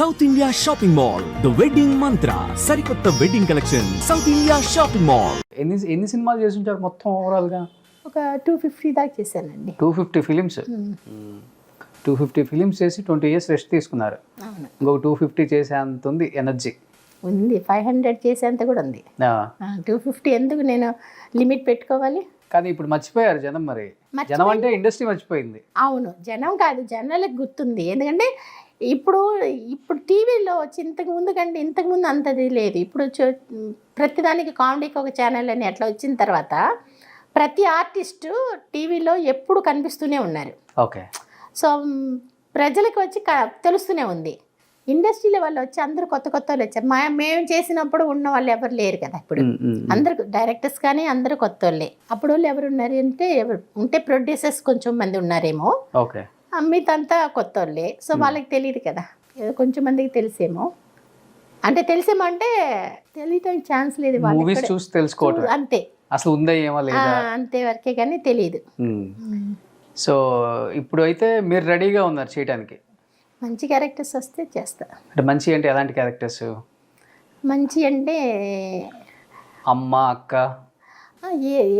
South India shopping mall the wedding మంత్ర సరికొత్త wedding collection south India shopping mall. ఎన్ని సినిమాలు చేసి ఉంటారు మొత్తం ఓవరాల్గా? ఒక 250 దాకా చేశానండి. 250 ఫిలిమ్స్. 250 ఫిలిమ్స్ చేసి 20 years రెస్ట్ తీసుకున్నారు. అవును, ఇంకొక 250 చేసేంత ఉంది ఎనర్జీ. ఉంది. 500 చేసేంత కూడా ఉంది. 250 ఎందుకు నేను లిమిట్ పెట్టుకోవాలి? కానీ ఇప్పుడు మర్చిపోయారు జనం. మరి జనం అంటే ఇండస్ట్రీ మర్చిపోయింది. అవును, జనం కాదు, జనాలకు గుర్తుంది. ఎందుకంటే ఇప్పుడు టీవీలో వచ్చి ఇంతకుముందు అంతది లేదు. ఇప్పుడు ప్రతిదానికి కామెడీకి ఒక ఛానల్ అని అట్లా వచ్చిన తర్వాత ప్రతి ఆర్టిస్టు టీవీలో ఎప్పుడు కనిపిస్తూనే ఉన్నారు. ఓకే. సో ప్రజలకు వచ్చి తెలుస్తూనే ఉంది. ఇండస్ట్రీలో వాళ్ళు వచ్చి అందరూ కొత్త వాళ్ళు వచ్చారు. మేము చేసినప్పుడు ఉన్న వాళ్ళు ఎవరు లేరు కదా. ఇప్పుడు అందరు డైరెక్టర్స్ కానీ అందరూ కొత్త వాళ్ళే. అప్పుడు వాళ్ళు ఎవరు ఉన్నారు అంటే ఉంటే ప్రొడ్యూసర్స్ కొంచెం మంది ఉన్నారేమో. ఓకే. మిగతా కొత్త వాళ్ళే. సో వాళ్ళకి తెలియదు కదా, ఏదో కొంచెం మందికి తెలిసేమో. అంటే తెలియటానికి ఛాన్స్ లేదు. మూవీస్ చూసి తెలుసుకోవడం అంతే, అసలు ఉందా ఏమో లేదా అంతే వరకే కానీ తెలియదు. సో ఇప్పుడు అయితే మీరు రెడీగా ఉన్నారు చేయడానికి. మంచి క్యారెక్టర్స్ వస్తే చేస్తా. అంటే మంచి అంటే ఎలాంటి క్యారెక్టర్స్? మంచి అంటే అమ్మ, అక్క,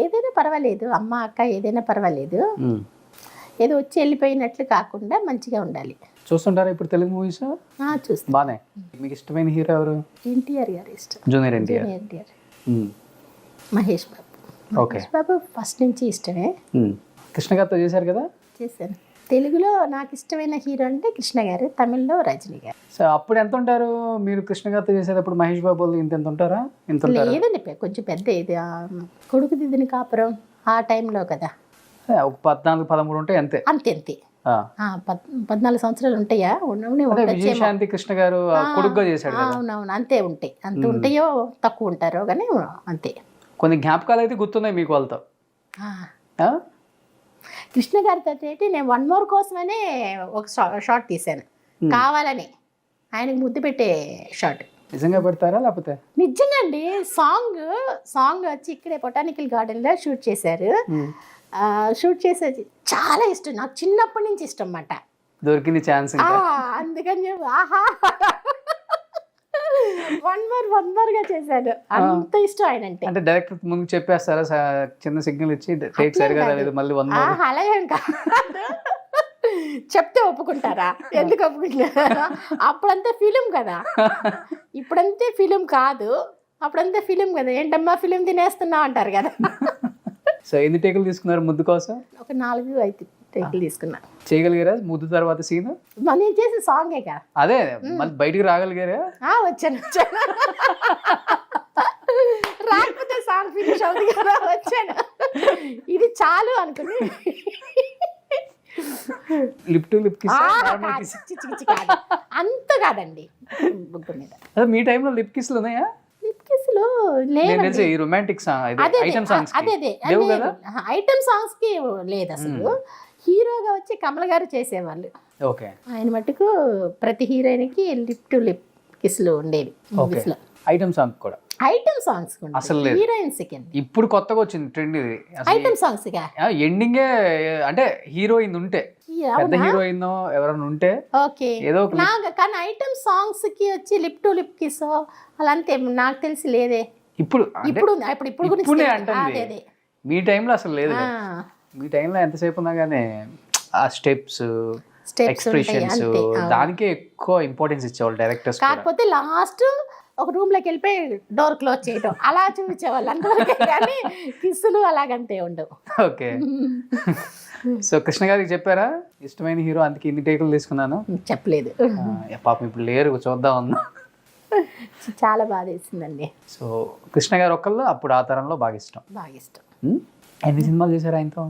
ఏదైనా పర్వాలేదు. అమ్మ, అక్క ఏదైనా పర్వాలేదు. ఏదో వచ్చి వెళ్ళిపోయినట్లు కాకుండా మంచిగా ఉండాలి. చూస్తుంటారా ఇప్పుడు తెలుగు మూవీస్? చూస్తాను. బానే. మీకు ఇష్టమైన హీరో ఎవరు? ఎన్టీఆర్ గారు ఇష్టం. Junior NTR. Mahesh Babu. Okay. Mahesh Babu first నుంచి ఇష్టమే. కృష్ణ గారితో చేశారు కదా? చేశాను. తెలుగులో నాకు ఇష్టమైన హీరో అంటే కృష్ణ గారు, తమిళ్లో రజనీ గారు. సో అప్పుడు ఎంత ఉంటారు మీరు కృష్ణ గారితో చేసేటప్పుడు? మహేష్ బాబు వాళ్ళు ఎంత ఉంటారా? లేదండి, కొంచెం పెద్ద. ఇది కొడుకు దిద్దిన కాపురం ఆ టైంలో కదా. ఒక 14-13 ఉంటాయి అంతే. అంతే 14 సంవత్సరాలు ఉంటాయా? విజయశాంతి కృష్ణ గారు కొడుకుగా చేశాడు. అవునవును, అంతే ఉంటాయి. అంత ఉంటాయో తక్కువ ఉంటారో కానీ అంతే. కొన్ని జ్ఞాపకాలు అయితే గుర్తున్నాయి మీకు వాళ్ళతో. కృష్ణ గారితో అయితే నేను 1 more కోసమనే ఒక షార్ట్ తీశాను, కావాలని. ఆయనకు ముద్దు పెట్టే షార్ట్. నిజంగా పెడతారా లేకపోతే? నిజంగా అండి. సాంగ్ వచ్చి ఇక్కడే బొటానికల్ గార్డెన్లో షూట్ చేశారు. షూట్ చేసేది చాలా ఇష్టం నాకు, చిన్నప్పటి నుంచి ఇష్టం అన్నమాట. దొరికింది ఛాన్స్. అందుకని చెప్పి ఆహా 1 more గా చేశాడు. అంత ఇష్టం ఆయన అంటే డైరెక్టర్ ముందు చెప్పేస్తారా? చిన్న సిగ్నల్ ఇచ్చి టేక్ సరిగా రాలేదు మళ్ళీ 1 more. అలాగే కాదు, చెప్తే ఒప్పుకుంటారా? ఎందుకు ఒప్పుకుంటారా? అప్పుడంతా ఫిలిం కదా, ఇప్పుడంతే ఫిలిం కాదు. అప్పుడంతా ఫిలిం కదా. ఏంటమ్మా ఫిలిం తినేస్తున్నావు అంటారు కదా. సో ఎన్ని టేకులు తీసుకున్నారు ముద్దు కోసం? ఒక 4-5 టేకులు తీసుకున్నా. చేయగలిగారా ముద్దు తర్వాత సీన్? నేను చేసిన సాంగే కదా. అదే మళ్ళీ బయటికి రాగలిగారా? వచ్చాను. రాకపోతే సాంగ్ ఫినిష్ అవుతుంది కదా, వచ్చాను. ఇది చాలు అనుకుని లిప్ టు లిప్ కిస్ అంత కాదండి. మీ టైంలో లిప్ కిస్లు ఉన్నాయా? లిప్ కిస్లు లేదు. ఈ romantic song item songs item songs కి లేదు అసలు. హీరోగా వచ్చి కమల్ గారు చేసేవాళ్ళు. ఓకే. ఆయన మటుకు ప్రతి హీరోయిన్ కి లిప్ టు లిప్ కిస్లు ఉండేవి మూవీస్ లో. ఐటమ్ సాంగ్ కూడా? ఐటమ్ సాంగ్స్ అసలు హీరోయిన్స్ కి ఇప్పుడు కొత్తగా వచ్చింది ట్రెండ్ ఇది. ఐటమ్ సాంగ్స్ ఎండింగే అంటే హీరోయిన్ ఉంటే, పెద్ద హీరోయిన్ ఎవరైనా ఉంటే ఓకే ఏదో. కానీ ఐటమ్ సాంగ్స్ కి వచ్చి లిప్ టు లిప్ కిస్ అలా అంతే నాకు తెలిసి లేదే. ఇప్పుడు గురించి మీ టైంలో అసలు లేదు. మీ టైంలో ఎంతసేపు ఉన్నా కానీ ఆ స్టెప్స్, ఎక్స్ప్రెషన్స్ దానికే ఎక్కువ ఇంపార్టెన్స్ ఇచ్చేవాళ్ళు డైరెక్టర్స్. కాకపోతే లాస్ట్ ఒక రూమ్ లోకి వెళ్ళిపోయి డోర్ క్లోజ్ చేయడం అలా చూపించేవాళ్ళు అంతవరకే, కానీ కిస్సులు అలాగంతే ఉండవు. ఓకే. సో కృష్ణ గారికి చెప్పారా ఇష్టమైన హీరో అందుకే ఇన్ని టేకులు తీసుకున్నాను? చెప్పలేదు. పాపం ఇప్పుడు లేరు, చూద్దాం అన్నా. చాలా బాగా వేసిందండి. సో కృష్ణ గారు ఒకళ్ళు అప్పుడు ఆ తరంలో బాగా ఇష్టం. ఎన్ని సినిమాలు చేశారు ఆయనతో?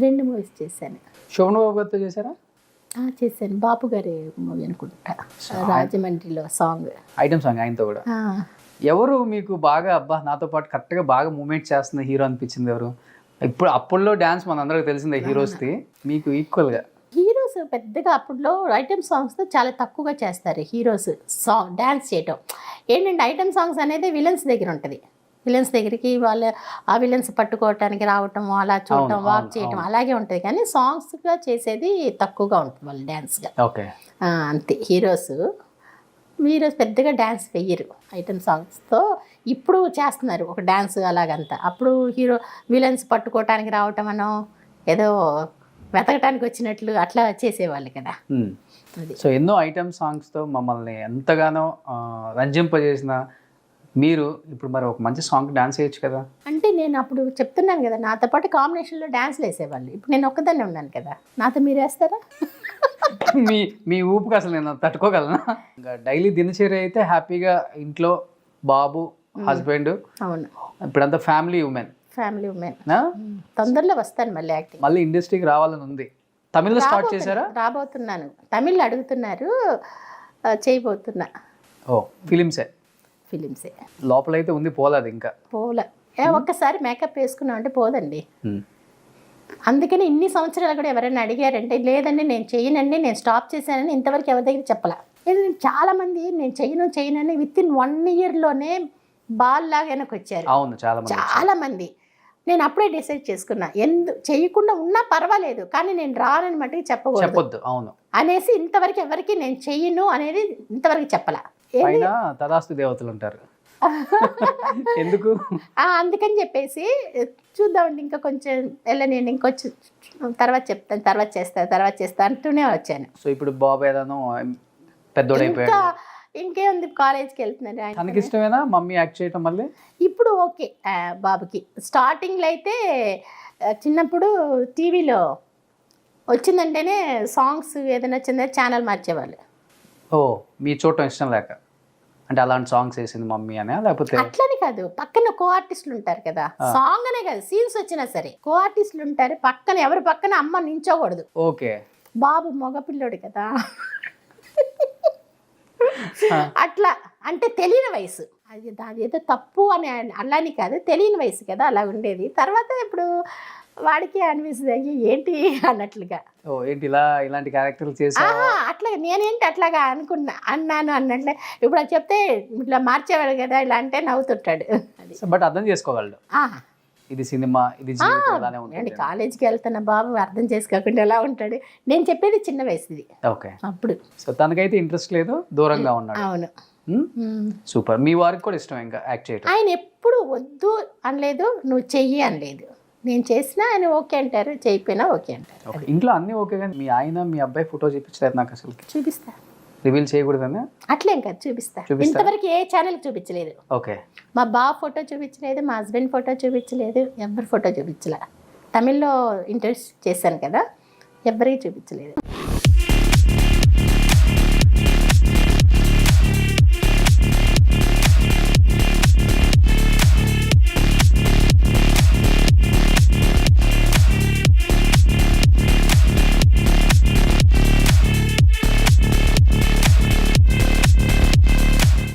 2 movies చేశాను. శోభన్ బాబు గారితో చేశారా? చేశాను. బాపు గారి మూవీ అనుకుంటా, రాజమండ్రిలో సాంగ్, ఐటమ్ సాంగ్ ఆయనతో కూడా. ఎవరు మీకు బాగా అబ్బా నాతో పాటు కరెక్ట్గా బాగా మూమెంట్ చేస్తున్న హీరో అనిపించింది ఎవరు? ఇప్పుడు అప్పుల్లో డాన్స్ మన అందరికి తెలిసిందే హీరోస్ది, మీకు ఈక్వల్గా హీరోస్ పెద్దగా అప్పుడులో ఐటమ్ సాంగ్స్తో చాలా తక్కువగా చేస్తారు హీరోస్ డాన్స్ చేయటం. ఏంటంటే ఐటమ్ సాంగ్స్ అనేది విలన్స్ దగ్గర ఉంటుంది. విలన్స్ దగ్గరికి వాళ్ళు ఆ విలన్స్ పట్టుకోవటానికి రావటం, అలా చూడటం, వాక్ చేయటం అలాగే ఉంటుంది. కానీ సాంగ్స్గా చేసేది తక్కువగా ఉంటుంది వాళ్ళు డ్యాన్స్గా. ఓకే. అంతే. హీరోస్ మీరు పెద్దగా డ్యాన్స్ వెయ్యరు ఐటమ్ సాంగ్స్తో. ఇప్పుడు చేస్తున్నారు ఒక డ్యాన్స్ అలాగంతా. అప్పుడు హీరో విలన్స్ పట్టుకోవటానికి రావటం అనో ఏదో వెతకటానికి వచ్చినట్లు అట్లా చేసేవాళ్ళు కదా. అది సో ఎన్నో ఐటమ్ సాంగ్స్తో మమ్మల్ని ఎంతగానో రంజింపజేసిన మీరు ఇప్పుడు మరి ఒక మంచి సాంగ్ డాన్స్ చేయొచ్చు కదా. అంటే నేను అప్పుడు చెప్తున్నాను కదా, నాతో పాటు కాంబినేషన్లో డ్యాన్స్లు వేసేవాళ్ళు. ఇప్పుడు నేను ఒక్కదాన్నే ఉన్నాను కదా, నాతో మీరు వేస్తారా? మీ ఊపుకి అసలు నేను తట్టుకోగలనా? ఇంకా డైలీ దినచర్య అయితే హ్యాపీగా ఇంట్లో బాబు హస్బెండ్, అవును, ఇప్పుడంతా ఫ్యామిలీ ఉమెన్. తొందరలో వస్తాను మళ్ళీ యాక్టింగ్. మళ్ళీ ఇండస్ట్రీకి రావాలని ఉంది. తమిళ్లో స్టార్ట్ చేశారా? రాబోతున్నాను. తమిళ్ అడుగుతున్నారు, చేయబోతున్నా. ఓ ఫిలిమ్సే లోపలైతే ఉంది, పోలేదు ఇంకా పోలే. ఒక్కసారి మేకప్ వేసుకున్నాం అంటే పోదండి. అందుకని ఇన్ని సంవత్సరాలు కూడా ఎవరైనా అడిగారంటే లేదండి నేను చేయనండి, నేను స్టాప్ చేశానని ఇంతవరకు ఎవరి దగ్గర చెప్పలా. చాలామంది నేను చేయనని విత్ ఇన్ 1 yearలోనే బాల్ లాగా వెనక్కి వచ్చారు. అవును, చాలా మంది. నేను అప్పుడే డిసైడ్ చేసుకున్నా, చేయకుండా ఉన్నా పర్వాలేదు కానీ నేను రానని మట్టుకు చెప్పకూడదు అవును అనేసి ఇంతవరకు ఎవరికి నేను చెయ్యను అనేది ఇంతవరకు చెప్పలా. తదాస్తు దేవతలు ఉంటారు ఎందుకు అందుకని చెప్పేసి చూద్దామండి, ఇంకా కొంచెం వెళ్ళనండి, ఇంకొంచెం తర్వాత చెప్తాను, తర్వాత చేస్తా అంటూనే వచ్చాను. సో ఇప్పుడు బాబు ఏదైనా పెద్దోడైపోయాడు, ఇంకేముంది కాలేజ్కి వెళ్తున్నాడు. తనకి ఇష్టమేనా మమ్మీ యాక్ట్ చేయటం? మళ్ళీ ఇప్పుడు ఓకే బాబుకి. స్టార్టింగ్లో అయితే చిన్నప్పుడు టీవీలో వచ్చిందంటేనే సాంగ్స్ ఏదైనా వచ్చిందంటే ఛానల్ మార్చేవాళ్ళు. ఓ మీ చూడటం ఇష్టం లేక అంటే అలాంటి సాంగ్స్ వేసింది మమ్మీ అనే, లేకపోతే అట్లని కాదు, పక్కన కో ఆర్టిస్టులు ఉంటారు కదా, సాంగ్ అనే కాదు సీన్స్ వచ్చినా సరే కో ఆర్టిస్టులు ఉంటారు పక్కన, ఎవరి పక్కన అమ్మ నించోకూడదు. ఓకే బాబు మగపిల్లోడు కదా అట్లా అంటే తెలియని వయసు, అది ఏదో తప్పు అని అలాని కాదు, తెలియని వయసు కదా అలా ఉండేది. తర్వాత ఇప్పుడు వాడికి అనిపిస్తుంది అయ్యి ఏంటి అన్నట్లుగా, ఏంటి ఇలాంటి క్యారెక్టర్లు చేసా అట్లా నేనేంటి అట్లాగా అన్నాను అన్నట్లే. ఇప్పుడు అది చెప్తే ఇట్లా మార్చేవాడు కదా ఇలా అంటే నవ్వుతుంటాడు. బట్ అర్థం చేసుకోగలడు, ఇది సినిమా, ఇది జీవితం. కాలేజీకి వెళ్తున్న బాబు అర్థం చేసుకోకుండా ఎలా ఉంటాడు. నేను చెప్పేది చిన్న వయసు ఇది. ఓకే, అప్పుడు సో తనకైతే ఇంట్రెస్ట్ లేదు, దూరంగా ఉన్నాడు. అవును, సూపర్. మీ వారికి కూడా ఇష్టం ఇంకా యాక్ట్ చేయడం? ఆయన ఎప్పుడు వద్దు అనలేదు, నువ్వు చెయ్యి అనలేదు. నేను చేసినా ఆయన ఓకే అంటారు, చేయకపోయినా ఓకే అంటారు. ఇంట్లో అన్ని ఓకే, కానీ మీ ఆయన మీ అబ్బాయి ఫోటో చూపించలేదు నాకు అసలు. చూపిస్తా, రివీల్ చేయకూడదని. అట్లేం కాదు, చూపిస్తా. ఇంతవరకు ఏ ఛానల్ చూపించలేదు. ఓకే, మా బాబు ఫోటో చూపించలేదు, మా హస్బెండ్ ఫోటో చూపించలేదు, ఎవరి ఫోటో చూపించలే. తమిళ్లో ఇంటర్వ్యూ చేశాను కదా, ఎవరికి చూపించలేదు.